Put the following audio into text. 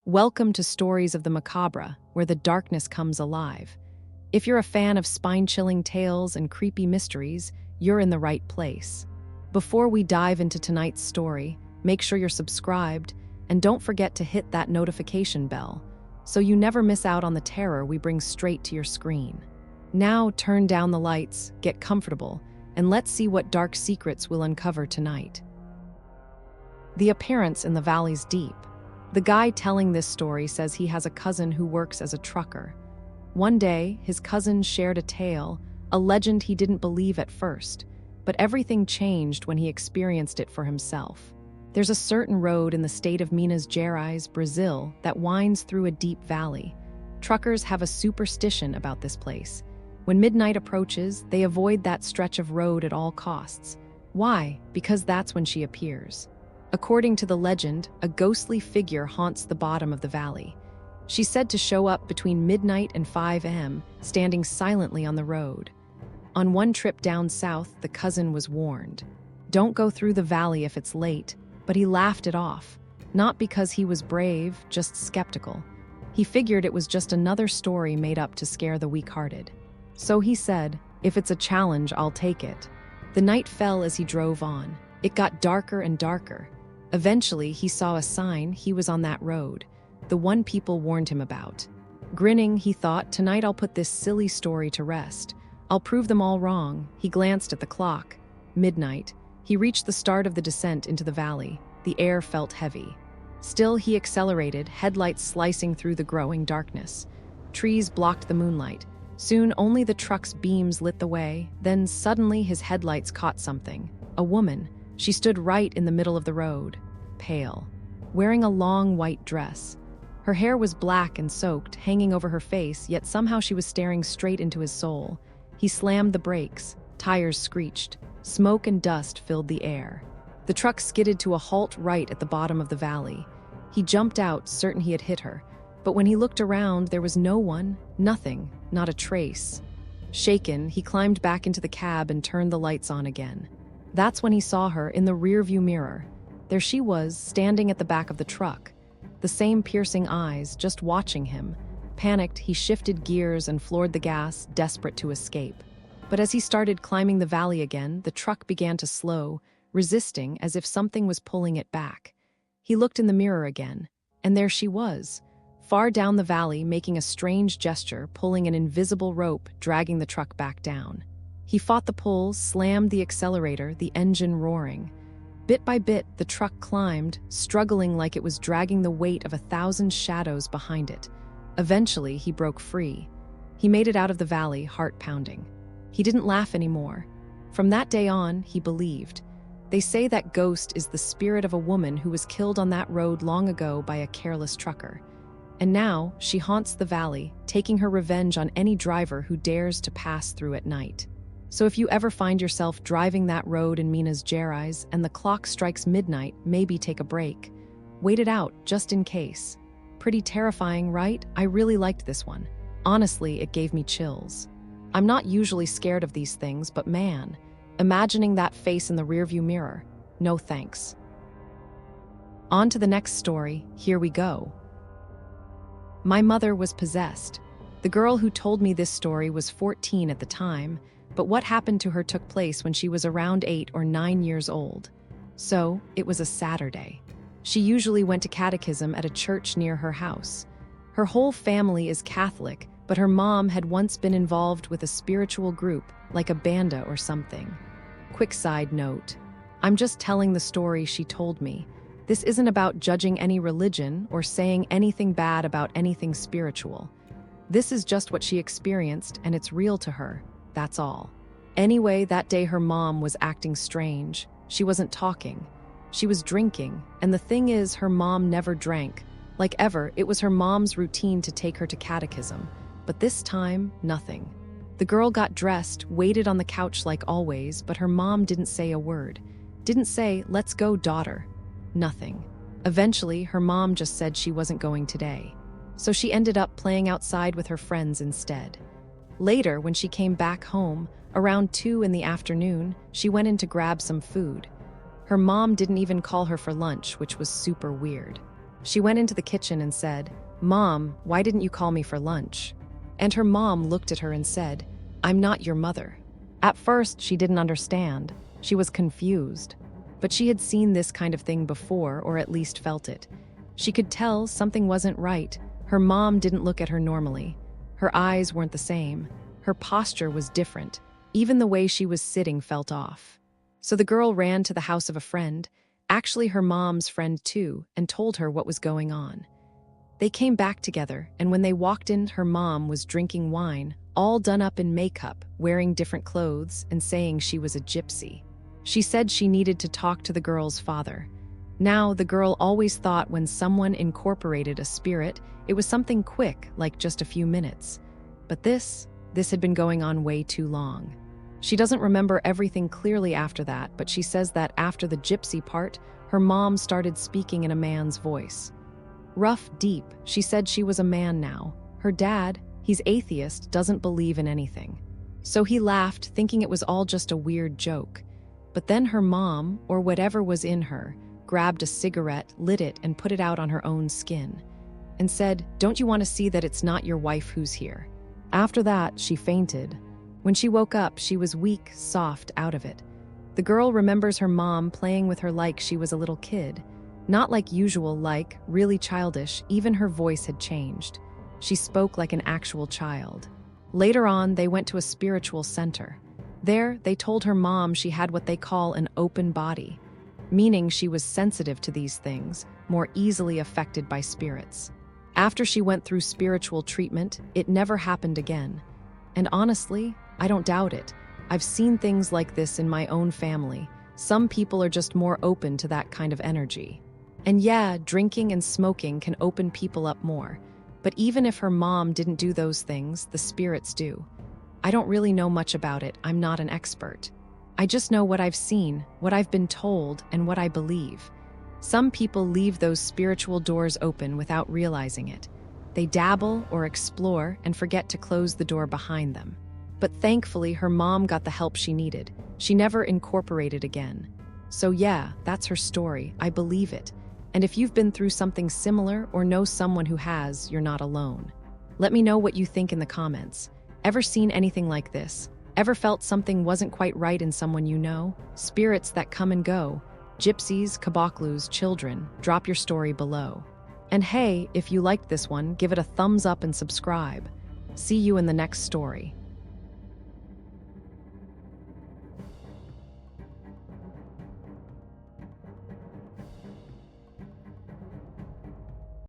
Welcome to Stories of the Macabre, where the darkness comes alive. If you're a fan of spine-chilling tales and creepy mysteries, you're in the right place. Before we dive into tonight's story, make sure you're subscribed and don't forget to hit that notification bell so you never miss out on the terror we bring straight to your screen. Now turn down the lights, get comfortable, and let's see what dark secrets we'll uncover tonight. The Appearance in the Valley's Deep. The guy telling this story says he has a cousin who works as a trucker. One day, his cousin shared a tale, a legend he didn't believe at first, but everything changed when he experienced it for himself. There's a certain road in the state of Minas Gerais, Brazil, that winds through a deep valley. Truckers have a superstition about this place. When midnight approaches, they avoid that stretch of road at all costs. Why? Because that's when she appears. According to the legend, a ghostly figure haunts the bottom of the valley. She's said to show up between midnight and 5 a.m., standing silently on the road. On one trip down south, the cousin was warned. Don't go through the valley if it's late, but he laughed it off. Not because he was brave, just skeptical. He figured it was just another story made up to scare the weak-hearted. So he said, if it's a challenge, I'll take it. The night fell as he drove on. It got darker and darker. Eventually, he saw a sign he was on that road, the one people warned him about. Grinning, he thought, tonight I'll put this silly story to rest. I'll prove them all wrong. He glanced at the clock. Midnight. He reached the start of the descent into the valley. The air felt heavy. Still, he accelerated, headlights slicing through the growing darkness. Trees blocked the moonlight. Soon, only the truck's beams lit the way. Then, suddenly, his headlights caught something. A woman. She stood right in the middle of the road, pale, wearing a long white dress. Her hair was black and soaked, hanging over her face, yet somehow she was staring straight into his soul. He slammed the brakes. Tires screeched. Smoke and dust filled the air. The truck skidded to a halt right at the bottom of the valley. He jumped out, certain he had hit her. But when he looked around, there was no one, nothing, not a trace. Shaken, he climbed back into the cab and turned the lights on again. That's when he saw her in the rearview mirror. There she was, standing at the back of the truck. The same piercing eyes, just watching him. Panicked, he shifted gears and floored the gas, desperate to escape. But as he started climbing the valley again, the truck began to slow, resisting as if something was pulling it back. He looked in the mirror again, and there she was, far down the valley, making a strange gesture, pulling an invisible rope, dragging the truck back down. He fought the pull, slammed the accelerator, the engine roaring. Bit by bit, the truck climbed, struggling like it was dragging the weight of 1,000 shadows behind it. Eventually, he broke free. He made it out of the valley, heart pounding. He didn't laugh anymore. From that day on, he believed. They say that ghost is the spirit of a woman who was killed on that road long ago by a careless trucker. And now, she haunts the valley, taking her revenge on any driver who dares to pass through at night. So if you ever find yourself driving that road in Minas Gerais and the clock strikes midnight, maybe take a break. Wait it out, just in case. Pretty terrifying, right? I really liked this one. Honestly, it gave me chills. I'm not usually scared of these things, but man, imagining that face in the rearview mirror, no thanks. On to the next story, here we go. My mother was possessed. The girl who told me this story was 14 at the time, but what happened to her took place when she was around 8 or 9 years old. So, it was a Saturday. She usually went to catechism at a church near her house. Her whole family is Catholic, but her mom had once been involved with a spiritual group, like a banda or something. Quick side note. I'm just telling the story she told me. This isn't about judging any religion or saying anything bad about anything spiritual. This is just what she experienced, and it's real to her. That's all. Anyway, that day her mom was acting strange. She wasn't talking. She was drinking, and the thing is, her mom never drank. Like ever, it was her mom's routine to take her to catechism. But this time, nothing. The girl got dressed, waited on the couch like always, but her mom didn't say a word. Didn't say, "Let's go, daughter." Nothing. Eventually, her mom just said she wasn't going today. So she ended up playing outside with her friends instead. Later, when she came back home, around 2 in the afternoon, she went in to grab some food. Her mom didn't even call her for lunch, which was super weird. She went into the kitchen and said, "Mom, why didn't you call me for lunch?" And her mom looked at her and said, "I'm not your mother." At first, she didn't understand. She was confused. But she had seen this kind of thing before, or at least felt it. She could tell something wasn't right. Her mom didn't look at her normally. Her eyes weren't the same. Her posture was different. Even the way she was sitting felt off. So the girl ran to the house of a friend, actually her mom's friend too, and told her what was going on. They came back together, and when they walked in, her mom was drinking wine, all done up in makeup, wearing different clothes, and saying she was a gypsy. She said she needed to talk to the girl's father. Now, the girl always thought when someone incorporated a spirit, it was something quick, like just a few minutes. But this had been going on way too long. She doesn't remember everything clearly after that, but she says that after the gypsy part, her mom started speaking in a man's voice. Rough, deep. She said she was a man now. Her dad, he's atheist, doesn't believe in anything. So he laughed, thinking it was all just a weird joke. But then her mom, or whatever was in her, grabbed a cigarette, lit it, and put it out on her own skin, and said, "Don't you want to see that it's not your wife who's here?" After that, she fainted. When she woke up, she was weak, soft, out of it. The girl remembers her mom playing with her like she was a little kid. Not like usual, like, really childish, even her voice had changed. She spoke like an actual child. Later on, they went to a spiritual center. There, they told her mom she had what they call an open body, meaning she was sensitive to these things, more easily affected by spirits. After she went through spiritual treatment, it never happened again. And honestly, I don't doubt it. I've seen things like this in my own family. Some people are just more open to that kind of energy. And yeah, drinking and smoking can open people up more. But even if her mom didn't do those things, the spirits do. I don't really know much about it. I'm not an expert. I just know what I've seen, what I've been told, and what I believe. Some people leave those spiritual doors open without realizing it. They dabble or explore and forget to close the door behind them. But thankfully, her mom got the help she needed. She never incorporated again. So yeah, that's her story. I believe it. And if you've been through something similar or know someone who has, you're not alone. Let me know what you think in the comments. Ever seen anything like this? Ever felt something wasn't quite right in someone you know? Spirits that come and go. Gypsies, kabaklus, children. Drop your story below. And hey, if you liked this one, give it a thumbs up and subscribe. See you in the next story.